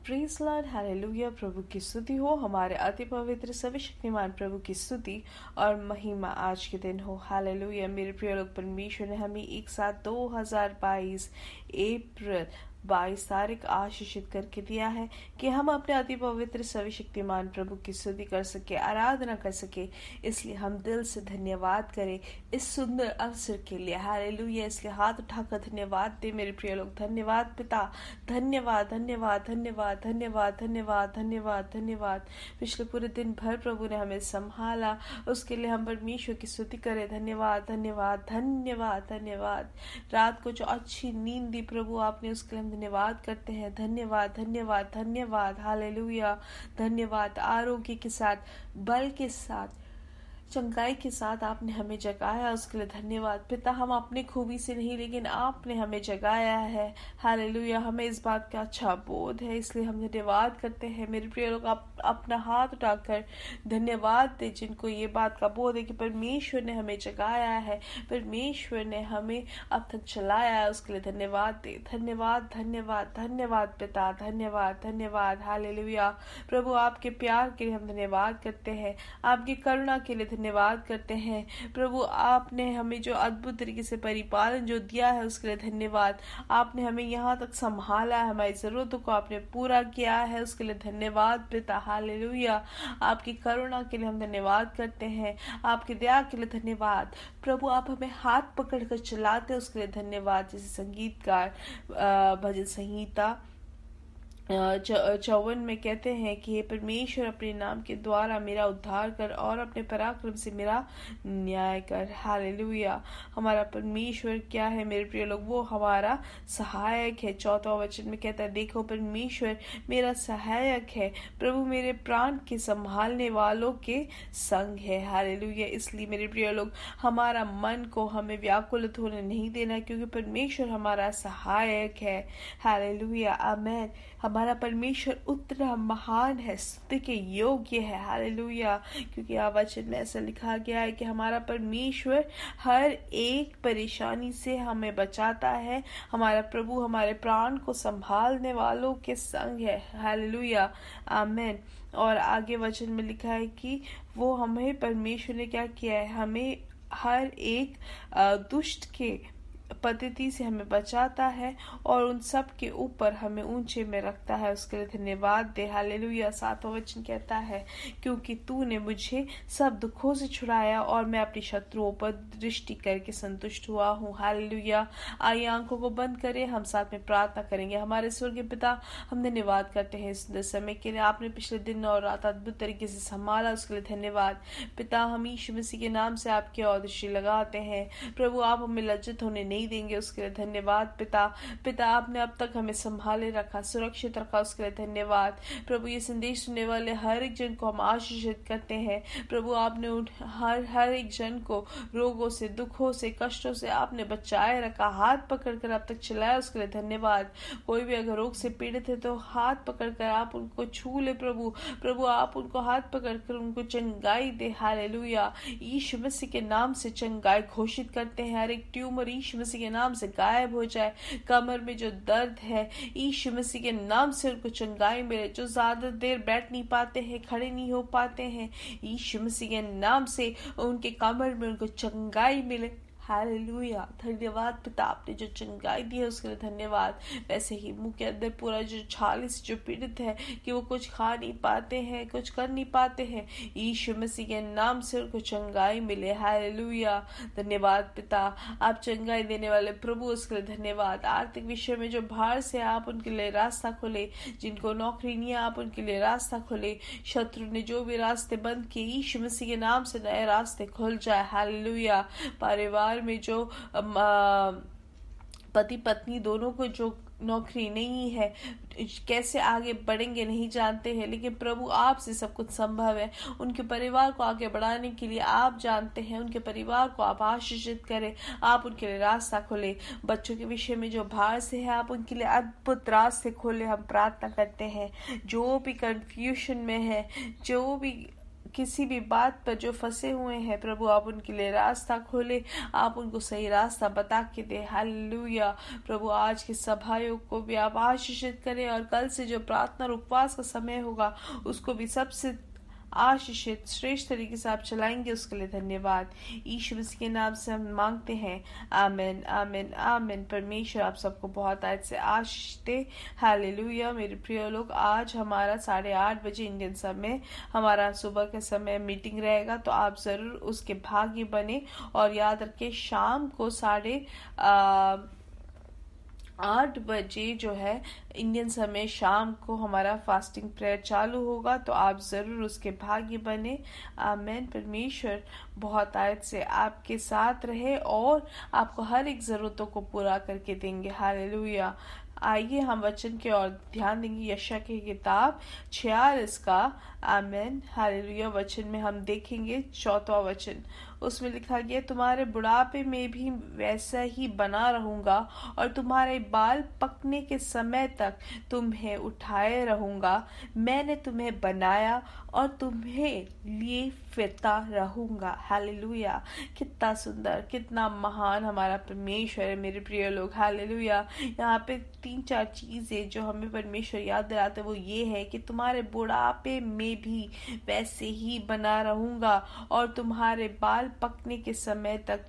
Praise Lord, hallelujah. प्रभु की स्तुति हो, हमारे अति पवित्र सर्वशक्तिमान प्रभु की स्तुति और महिमा आज के दिन हो। हालेलुया। मेरे प्रिय लोग, परमेश्वर ने हमें एक साथ 2022 अप्रैल 22 तारीख आशीषित करके दिया है कि हम अपने अति पवित्र सर्वशक्तिमान प्रभु की स्तुति कर सके, आराधना कर सके। इसलिए हम दिल से धन्यवाद करें इस सुंदर अवसर के लिए। हालेलुया। इसलिए हाथ उठाकर धन्यवाद दे मेरे प्रिय लोग। धन्यवाद पिता, धन्यवाद धन्यवाद धन्यवाद धन्यवाद धन्यवाद धन्यवाद धन्यवाद। पिछले पूरे दिन भर प्रभु ने हमें संभाला, उसके लिए हम परमेश्वर की स्तुति करें। धन्यवाद धन्यवाद धन्यवाद धन्यवाद। रात को जो अच्छी नींद दी प्रभु आपने, उसके लिए धन्यवाद करते हैं। धन्यवाद धन्यवाद धन्यवाद। हालेलुया। धन्यवाद। आरोग्य के साथ, बल के साथ, चंगाई के साथ आपने हमें जगाया, उसके लिए धन्यवाद पिता। हम अपनी खूबी से नहीं, लेकिन आपने हमें जगाया है। हालेलुया। हमें इस बात का अच्छा बोध है, इसलिए हम धन्यवाद करते हैं। मेरे प्रिय लोग, आप अपना हाथ उठाकर धन्यवाद दे जिनको ये बात का बोध है कि परमेश्वर ने हमें जगाया है, परमेश्वर ने हमें अब तक चलाया है, उसके लिए धन्यवाद दे। धन्यवाद धन्यवाद धन्यवाद पिता, धन्यवाद धन्यवाद। हालेलुया। प्रभु आपके प्यार के लिए हम धन्यवाद करते हैं, आपकी करुणा के लिए धन्यवाद करते हैं। प्रभु आपने हमें जो अद्भुत तरीके से परिपालन जो दिया है, उसके लिए धन्यवाद। आपने हमें यहाँ तक संभाला है, हमारी जरूरतों को आपने पूरा किया है, उसके लिए धन्यवाद पिता। हालेलुया। आपकी करुणा के लिए हम धन्यवाद करते हैं, आपकी दया के लिए धन्यवाद। प्रभु आप हमें हाथ पकड़कर चलाते हैं, उसके लिए धन्यवाद। जैसे संगीतकार भजन संहिता 54 में कहते हैं कि हे परमेश्वर, अपने नाम के द्वारा मेरा उद्धार कर और अपने पराक्रम से मेरा न्याय कर। हालेलुया। हमारा परमेश्वर क्या है मेरे प्रिय लोग? वो हमारा सहायक है। 4वां वचन में कहता है, देखो परमेश्वर मेरा सहायक है, प्रभु मेरे प्राण के संभालने वालों के संग है। हालेलुया। इसलिए मेरे प्रिय लोग, हमारा मन को हमें व्याकुलित होने नहीं देना, क्योंकि परमेश्वर हमारा सहायक है। हालेलुया। आमेन। हमारा परमेश्वर उतना महान है, स्तुति के योग्य है। हालेलुया। क्योंकि वचन में ऐसा लिखा गया है कि हमारा परमेश्वर हर एक परेशानी से हमें बचाता है। हमारा प्रभु हमारे प्राण को संभालने वालों के संग है। हालेलुया। आमेन। और आगे वचन में लिखा है कि वो हमें, परमेश्वर ने क्या किया है, हमें हर एक दुष्ट के पद्धति से हमें बचाता है और उन सब के ऊपर हमें ऊंचे में रखता है, उसके लिए धन्यवाद दे। हालेलुया। 7वां वचन कहता है, क्योंकि तूने मुझे सब दुखों से छुड़ाया और मैं अपनी शत्रुओं पर दृष्टि करके संतुष्ट हुआ हूँ। हालेलुया। आइए आंखों को बंद करें, हम साथ में प्रार्थना करेंगे। हमारे स्वर्गीय पिता, हम धन्यवाद करते हैं इस समय के लिए। आपने पिछले दिन और रात अद्भुत तरीके से संभाला, उसके लिए धन्यवाद पिता। हम यीशु मसीह के नाम से आपकी ओर दृष्टि लगाते हैं। प्रभु आप हमें लज्जित होने नहीं देंगे, उसके लिए धन्यवाद पिता। पिता आपने अब तक हमें संभाले रखा, सुरक्षित रखा, उसके लिए धन्यवाद। प्रभु ये संदेश सुनने वाले हर एक जन को हम आशीषित करते हैं। प्रभु आपने हर एक जन को रोगों से, दुखों से, कष्टों से आपने बचाए रखा, हाथ पकड़कर अब तक चलाया, उसके लिए धन्यवाद। कोई भी अगर रोग से पीड़ित है तो हाथ पकड़कर आप उनको छू ले प्रभु। प्रभु आप उनको हाथ पकड़कर उनको चंगाई दे। हालेलुया। यीशु मसीह के नाम से चंगाई घोषित करते हैं। हर एक ट्यूमर यीशु मसीह के नाम से गायब हो जाए। कमर में जो दर्द है, यीशु मसीह के नाम से उनको चंगाई मिले। जो ज्यादा देर बैठ नहीं पाते हैं, खड़े नहीं हो पाते हैं, यीशु मसीह के नाम से उनके कमर में उनको चंगाई मिले। हालेलुया। धन्यवाद पिता, आपने जो चंगाई दी है उसके लिए धन्यवाद। वैसे ही मुंह के अंदर पूरा जो छाले से जो पीड़ित है कि वो कुछ खा नहीं पाते हैं, कुछ कर नहीं पाते हैं, यीशु मसीह के नाम से उनको चंगाई मिले। हालेलुया। धन्यवाद पिता, आप चंगाई देने वाले प्रभु, उसके लिए धन्यवाद। आर्थिक विषय में जो भार से आप उनके लिए रास्ता खोले, जिनको नौकरी नहीं है आप उनके लिए रास्ता खोले। शत्रु ने जो भी रास्ते बंद किए, यीशु मसीह के नाम से नए रास्ते खुल जाए। हालेलुया। परिवार में जो पति पत्नी दोनों को जो नौकरी नहीं है, कैसे आगे बढ़ेंगे नहीं जानते हैं, लेकिन प्रभु आपसे सब कुछ संभव है। उनके परिवार को आगे बढ़ाने के लिए आप जानते हैं। उनके परिवार को आप आशीषित करें, आप उनके लिए रास्ता खोले। बच्चों के विषय में जो भार से है, आप उनके लिए अद्भुत रास्ते खोले, हम प्रार्थना करते हैं। जो भी कंफ्यूजन में है, जो भी किसी भी बात पर जो फंसे हुए हैं प्रभु, आप उनके लिए रास्ता खोले, आप उनको सही रास्ता बता के दे। हालेलुया। प्रभु आज के सभायोग को भी आप आशीषित करें, और कल से जो प्रार्थना और उपवास का समय होगा उसको भी सबसे आशीषित श्रेष्ठ तरीके से आप चलाएंगे, उसके लिए धन्यवाद। यीशु मसीह के नाम से हम मांगते हैं, आमीन आमीन आमीन। परमेश्वर आप सबको बहुत आज से आशीष दे। हालेलुया। मेरे प्रिय लोग, आज हमारा 8:30 बजे इंडियन समय हमारा सुबह के समय मीटिंग रहेगा, तो आप जरूर उसके भागी बने। और याद रखें, शाम को 8:30 बजे जो है इंडियन समय शाम को हमारा फास्टिंग प्रेयर चालू होगा, तो आप जरूर उसके भागी बने। आमीन। परमेश्वर बहुत आयत से आपके साथ रहे और आपको हर एक जरूरतों को पूरा करके देंगे। हालेलुया। आइए हम वचन के और ध्यान देंगे। यशायाह की किताब 46 का, आमीन हालेलुया, वचन में हम देखेंगे 4वां वचन। उसमें लिखा गया, तुम्हारे बुढ़ापे में भी वैसा ही बना रहूंगा और तुम्हारे बाल पकने के समय तक तुम्हें उठाए रहूंगा। मैंने तुम्हें बनाया और तुम्हें लिए फिरता रहूंगा। हालेलुया। कितना सुंदर, कितना महान हमारा परमेश्वर है मेरे प्रिय लोग। हालेलुया। यहाँ पे 3-4 चीजें जो हमें परमेश्वर याद दिलाते वो ये है कि तुम्हारे बुढ़ापे में भी वैसे ही बना रहूंगा और तुम्हारे बाल पकने के समय तक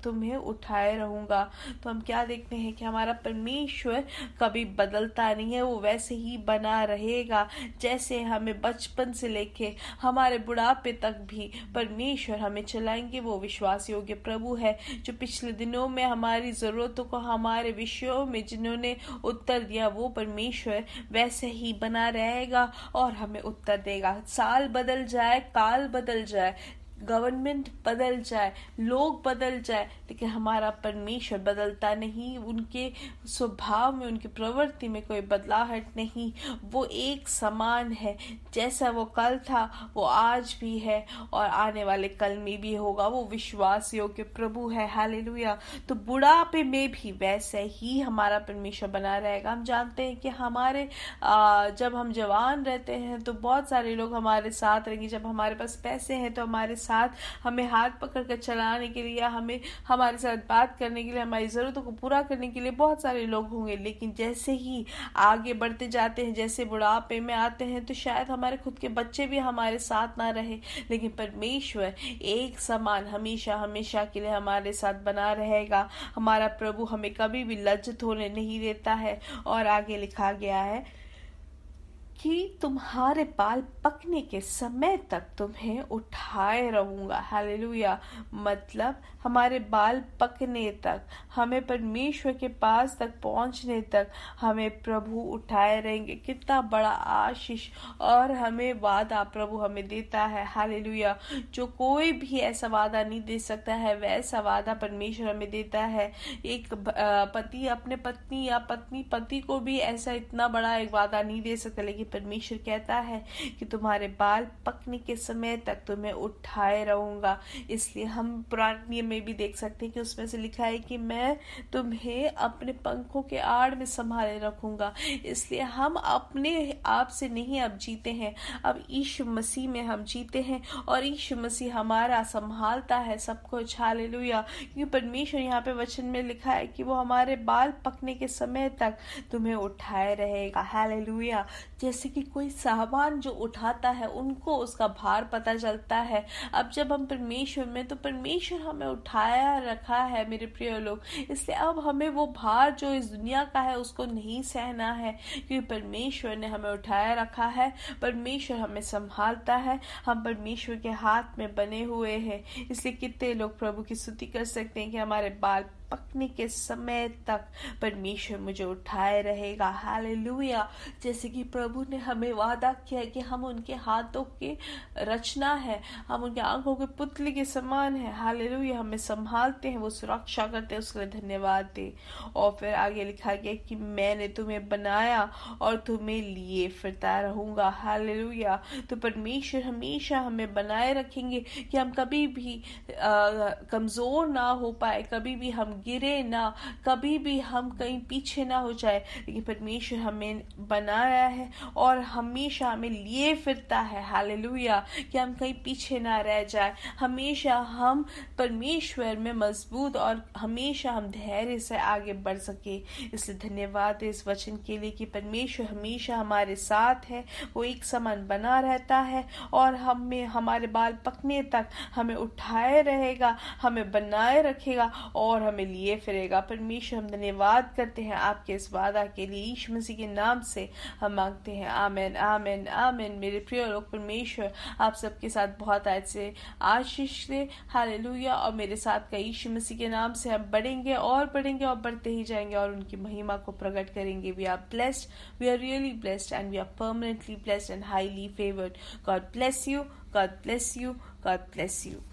तुम्हें उठाए रहूंगा। तो हम क्या देखते हैं कि हमारा परमेश्वर कभी बदलता नहीं है, वो वैसे ही बना रहेगा। जैसे हमें बचपन से लेके हमारे बुढ़ापे तक भी परमेश्वर हमें चलाएंगे, वो विश्वास योग्य प्रभु है, जो पिछले दिनों में हमारी जरूरतों को, हमारे विषयों में जिन्होंने उत्तर दिया, वो परमेश्वर वैसे ही बना रहेगा और हमें उत्तर देगा। साल बदल जाए, काल बदल जाए, गवर्नमेंट बदल जाए, लोग बदल जाए, लेकिन हमारा परमेश्वर बदलता नहीं। उनके स्वभाव में, उनकी प्रवृत्ति में कोई बदलाहट नहीं। वो एक समान है। जैसा वो कल था वो आज भी है और आने वाले कल में भी होगा। वो विश्वास योग्य प्रभु है। हालेलुया। तो बुढ़ापे में भी वैसे ही हमारा परमेश्वर बना रहेगा। हम जानते हैं कि हमारे जब हम जवान रहते हैं तो बहुत सारे लोग हमारे साथ रहेंगे। जब हमारे पास पैसे हैं तो हमारे साथ हमें हाथ पकड़ कर चलाने के लिए, हमें हमारे साथ बात करने के लिए, हमारी जरूरतों को पूरा करने के लिए बहुत सारे लोग होंगे। लेकिन जैसे ही आगे बढ़ते जाते हैं, जैसे बुढ़ापे में आते हैं, तो शायद हमारे खुद के बच्चे भी हमारे साथ ना रहे, लेकिन परमेश्वर एक समान हमेशा हमेशा के लिए हमारे साथ बना रहेगा। हमारा प्रभु हमें कभी भी लज्जित होने नहीं देता है। और आगे लिखा गया है कि तुम्हारे बाल पकने के समय तक तुम्हें उठाए रहूंगा। हालेलुया। मतलब हमारे बाल पकने तक, हमें परमेश्वर के पास तक पहुंचने तक हमें प्रभु उठाए रहेंगे। कितना बड़ा आशीष और हमें वादा प्रभु हमें देता है। हालेलुया। जो कोई भी ऐसा वादा नहीं दे सकता है, वैसा वादा परमेश्वर हमें देता है। एक पति अपने पत्नी या पत्नी पति को भी ऐसा इतना बड़ा एक वादा नहीं दे सकता, लेकिन परमेश्वर कहता है कि तुम्हारे बाल पकने के समय तक तुम्हें उठाए रहूंगा। इसलिए हम पुराने नियम में भी देख सकते हैं कि उसमें से लिखा है कि मैं तुम्हें अपने पंखों के आड़ में संभाले रखूंगा। इसलिए हम अपने आप से नहीं अब जीते हैं, अब यीशु मसीह में हम जीते हैं और यीशु मसीह हमारा संभालता है सब कुछ। हालेलुया। क्योंकि परमेश्वर यहाँ पे वचन में लिखा है कि वो हमारे बाल पकने के समय तक तुम्हें उठाए रहेगा। हालेलुया। जैसे कि कोई सामान जो उठाता है उनको उसका भार पता चलता है। अब जब हम परमेश्वर में, तो परमेश्वर हमें उठाया रखा है मेरे प्रिय लोग। इसलिए अब हमें वो भार जो इस दुनिया का है उसको नहीं सहना है, क्योंकि परमेश्वर ने हमें उठाया रखा है। परमेश्वर हमें संभालता है। हम परमेश्वर के हाथ में बने हुए हैं। इसलिए कितने लोग प्रभु की स्तुति कर सकते हैं कि हमारे बाल पकने के समय तक परमेश्वर मुझे उठाए रहेगा। हालेलुया। जैसे कि प्रभु ने हमें वादा किया है कि हम उनके हाथों की रचना है, हम उनके आंखों के पुतले के समान है। हालेलुया। हमें संभालते हैं, वो सुरक्षा करते हैं, उसके लिए धन्यवाद दे। और फिर आगे लिखा गया कि मैंने तुम्हें बनाया और तुम्हें लिए फिरता रहूंगा। हालेलुया। तो परमेश्वर हमेशा हमें बनाए रखेंगे कि हम कभी भी कमजोर ना हो पाए, कभी भी हम गिरे ना, कभी भी हम कहीं पीछे ना हो जाए, लेकिन परमेश्वर हमें बनाया है और हमेशा हमें लिए फिरता है। हालेलुया, कि हम कहीं पीछे ना रह जाए, हमेशा हम परमेश्वर में मजबूत और हमेशा हम धैर्य से आगे बढ़ सके। इसलिए धन्यवाद इस वचन के लिए कि परमेश्वर हमेशा हमारे साथ है, वो एक समान बना रहता है और हमें हमारे बाल पकने तक हमें उठाए रहेगा, हमें बनाए रखेगा और हमें लिए फिरेगा। परमेश्वर हम धन्यवाद करते हैं आपके इस वादा के लिए, यीशु मसीह के नाम से हम मांगते हैं, आमीन आमीन आमीन। मेरे प्रिय लोग, परमेश्वर आप सबके साथ बहुत ऐसे आशीष दे। हालेलुया। और मेरे साथ का यीशु मसीह के नाम से हम बढ़ेंगे और बढ़ते ही जाएंगे और उनकी महिमा को प्रकट करेंगे। We are blessed, we are really blessed and we are permanently blessed and highly favored. God bless you. God bless you. God bless you.